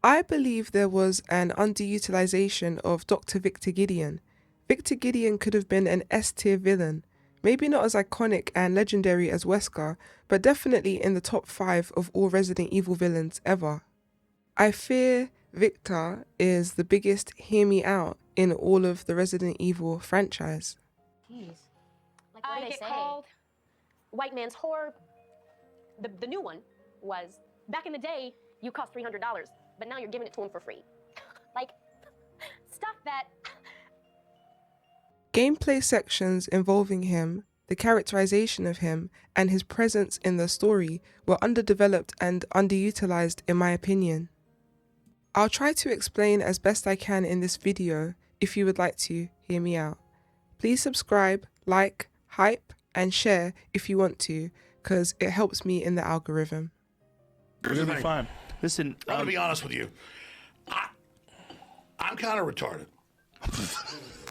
I believe there was an underutilization of Dr. Victorgideon. Victorgideon could have been an S-tier villain, maybe not as iconic and legendary as Wesker, but definitely in the top 5 of all Resident Evil villains ever. I fear Victor is the biggest hear me out in all of the Resident Evil franchise. Jeez. Like, what do they say? Called white man's whore. The new one was, back in the day, you cost $300, but now you're giving it to him for free. Like, stuff that... Gameplay sections involving him, the characterization of him, and his presence in the story were underdeveloped and underutilized in my opinion. I'll try to explain as best I can in this video if you would like to hear me out. Please subscribe, like, hype, and share if you want to, because it helps me in the algorithm. You're gonna be fine. Listen, I'm gonna be honest with you. I'm kind of retarded.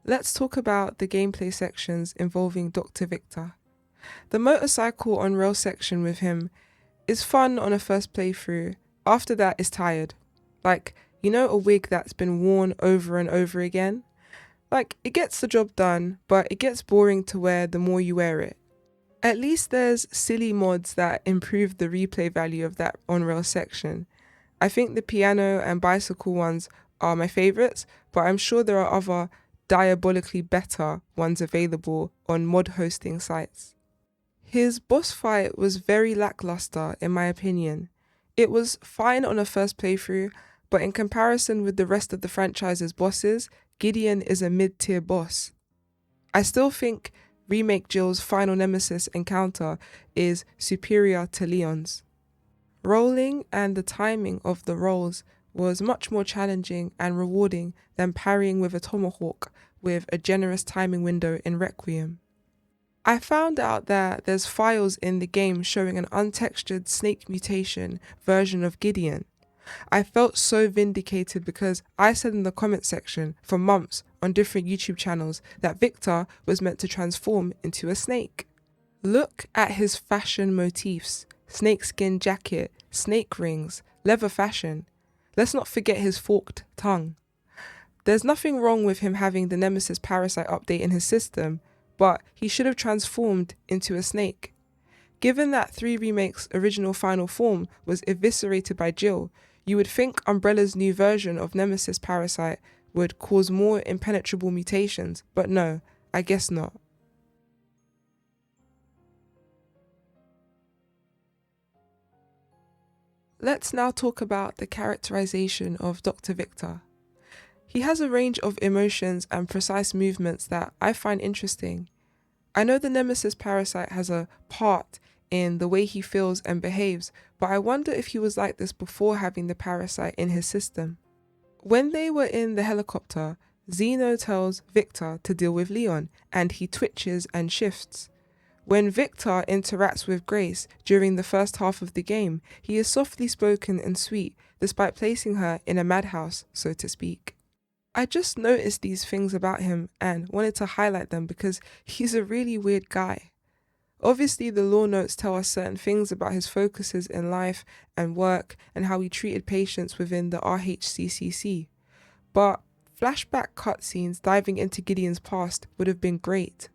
Let's talk about the gameplay sections involving Dr. Victor. The motorcycle on rail section with him is fun on a first playthrough. After that, it's tired. Like, you know, a wig that's been worn over and over again? Like, it gets the job done, but it gets boring to wear the more you wear it. At least there's silly mods that improve the replay value of that on-rail section. I think the piano and bicycle ones are my favourites, but I'm sure there are other diabolically better ones available on mod hosting sites. His boss fight was very lackluster in my opinion. It was fine on a first playthrough, but in comparison with the rest of the franchise's bosses, Gideon is a mid-tier boss. I still think Remake Jill's final nemesis encounter is superior to Leon's. Rolling and the timing of the rolls was much more challenging and rewarding than parrying with a tomahawk with a generous timing window in Requiem. I found out that there's files in the game showing an untextured snake mutation version of Gideon. I felt so vindicated because I said in the comment section for months on different YouTube channels that Victor was meant to transform into a snake. Look at his fashion motifs: snakeskin jacket, snake rings, leather fashion. Let's not forget his forked tongue. There's nothing wrong with him having the Nemesis Parasite update in his system, but he should have transformed into a snake. Given that 3 Remake's original final form was eviscerated by Jill, you would think Umbrella's new version of Nemesis Parasite would cause more impenetrable mutations, but no, I guess not. Let's now talk about the characterization of Dr. Victor. He has a range of emotions and precise movements that I find interesting. I know the Nemesis Parasite has a part in the way he feels and behaves, but I wonder if he was like this before having the parasite in his system. When they were in the helicopter, Zeno tells Victor to deal with Leon, and he twitches and shifts. When Victor interacts with Grace during the first half of the game, he is softly spoken and sweet, despite placing her in a madhouse, so to speak. I just noticed these things about him and wanted to highlight them because he's a really weird guy. Obviously, the lore notes tell us certain things about his focuses in life and work and how he treated patients within the RHCCC, but flashback cutscenes diving into Gideon's past would have been great.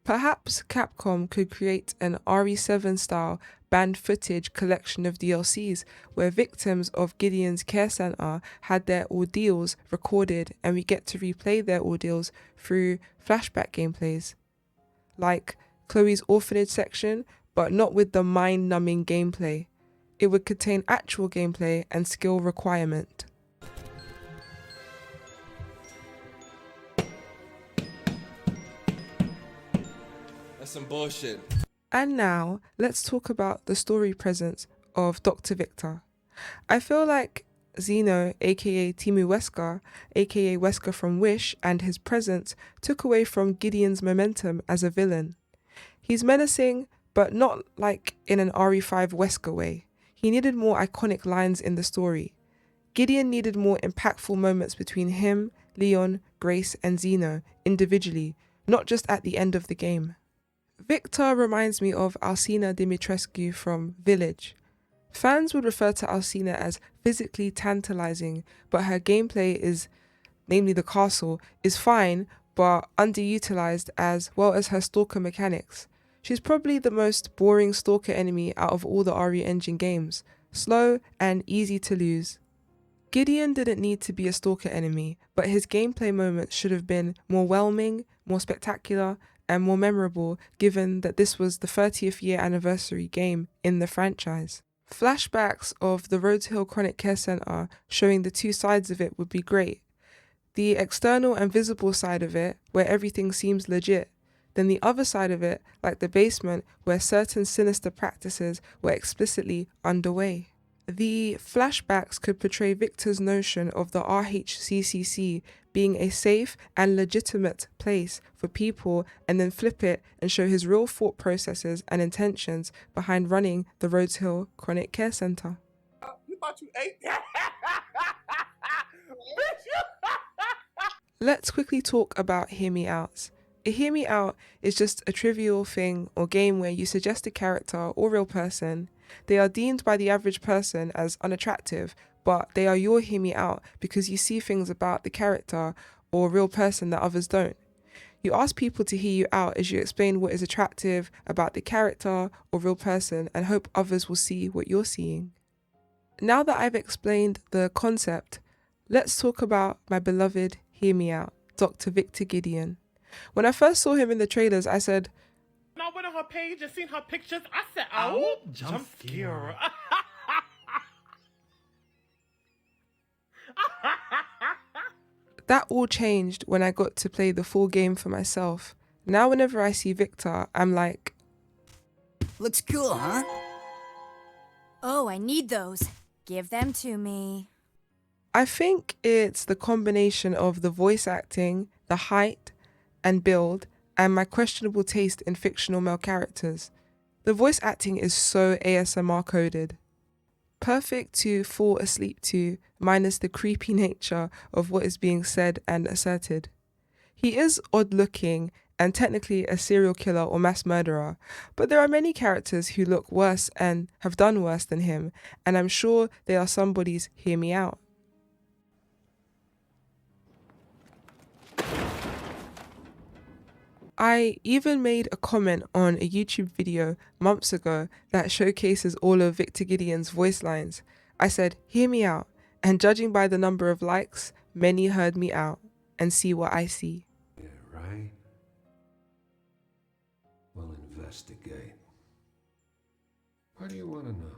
Perhaps Capcom could create an RE7 style banned footage collection of DLCs where victims of Gideon's care center had their ordeals recorded and we get to replay their ordeals through flashback gameplays. Like Chloe's orphanage section, but not with the mind-numbing gameplay. It would contain actual gameplay and skill requirement. That's some bullshit. And now, let's talk about the story presence of Dr. Victor. I feel like Zeno, aka Temuwesker, aka Weskerfromwish, and his presence took away from Gideon's momentum as a villain. He's menacing, but not like in an RE5 Wesker way. He needed more iconic lines in the story. Gideon needed more impactful moments between him, Leon, Grace, and Zeno individually, not just at the end of the game. Victor reminds me of Alcina Dimitrescu from Village. Fans would refer to Alcina as physically tantalizing, but her gameplay is, namely the castle, is fine but underutilized, as well as her stalker mechanics. She's probably the most boring stalker enemy out of all the RE Engine games, slow and easy to lose. Gideon didn't need to be a stalker enemy, but his gameplay moments should have been more whelming, more spectacular, and more memorable, given that this was the 30th year anniversary game in the franchise. Flashbacks of the Rhodes Hill Chronic Care Centre showing the two sides of it would be great. The external and visible side of it, where everything seems legit, then the other side of it, like the basement, where certain sinister practices were explicitly underway. The flashbacks could portray Victor's notion of the RHCCC being a safe and legitimate place for people, and then flip it and show his real thought processes and intentions behind running the Rhodes Hill Chronic Care Centre. You thought you ate that? Let's quickly talk about Hear Me Outs. A Hear Me Out is just a trivial thing or game where you suggest a character or real person. They are deemed by the average person as unattractive, but they are your Hear Me Out because you see things about the character or real person that others don't. You ask people to hear you out as you explain what is attractive about the character or real person and hope others will see what you're seeing. Now that I've explained the concept, let's talk about my beloved Hear Me Out, Dr. Victorgideon. When I first saw him in the trailers, I said, when I went on her page and seen her pictures, I said, oh, jump scare. that all changed when I got to play the full game for myself. Now whenever I see Victor, I'm like, looks cool, huh? Oh, I need those. Give them to me. I think it's the combination of the voice acting, the height and build, and my questionable taste in fictional male characters. The voice acting is so ASMR coded. Perfect to fall asleep to, minus the creepy nature of what is being said and asserted. He is odd looking and technically a serial killer or mass murderer, but there are many characters who look worse and have done worse than him, and I'm sure they are somebody's Hear Me Out. I even made a comment on a YouTube video months ago that showcases all of Victorgideon's voice lines. I said, hear me out, and judging by the number of likes, many heard me out and see what I see. Yeah, right? Well, investigate. What do you want to know?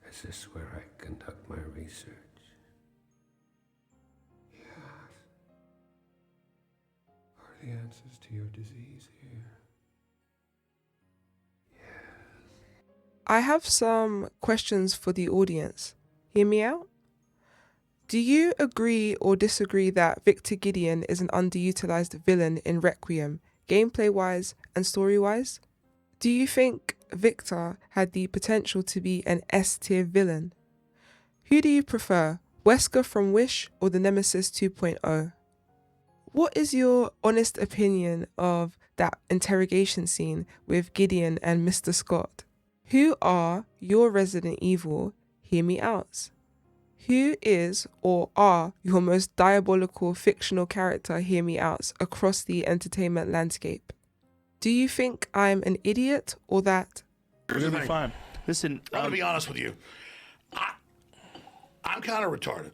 Is this where I conduct my research? The answers to your disease here. Yes. I have some questions for the audience. Hear me out? Do you agree or disagree that Victorgideon is an underutilized villain in Requiem, gameplay-wise and story-wise? Do you think Victor had the potential to be an S-tier villain? Who do you prefer, Wesker from Wish or the Nemesis 2.0? What is your honest opinion of that interrogation scene with Gideon and Mr. Scott? Who are your Resident Evil Hear Me Outs? Who is or are your most diabolical fictional character Hear Me Outs across the entertainment landscape? Do you think I'm an idiot or that? You're gonna be fine. Listen, I'm gonna be honest with you. I'm kind of retarded.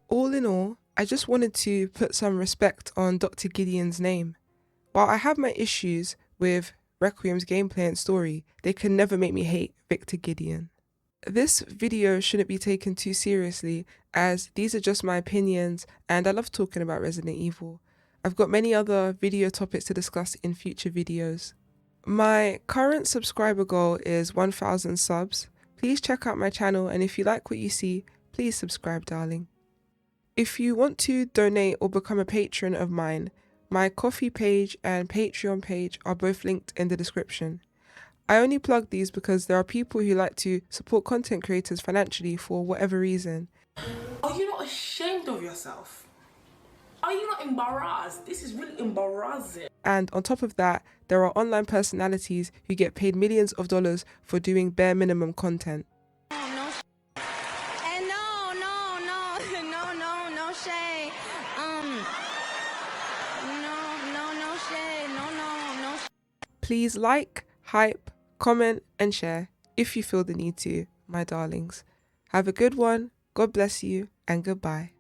All in all, I just wanted to put some respect on Dr. Gideon's name. While I have my issues with Requiem's gameplay and story, they can never make me hate Victor Gideon. This video shouldn't be taken too seriously, as these are just my opinions and I love talking about Resident Evil. I've got many other video topics to discuss in future videos. My current subscriber goal is 1,000 subs. Please check out my channel, and if you like what you see, please subscribe, darling. If you want to donate or become a patron of mine, my Ko-fi page and Patreon page are both linked in the description. I only plug these because there are people who like to support content creators financially for whatever reason. Are you not ashamed of yourself? Are you not embarrassed? This is really embarrassing. And on top of that, there are online personalities who get paid millions of dollars for doing bare minimum content. Please like, hype, comment and share if you feel the need to, my darlings. Have a good one, God bless you, and goodbye.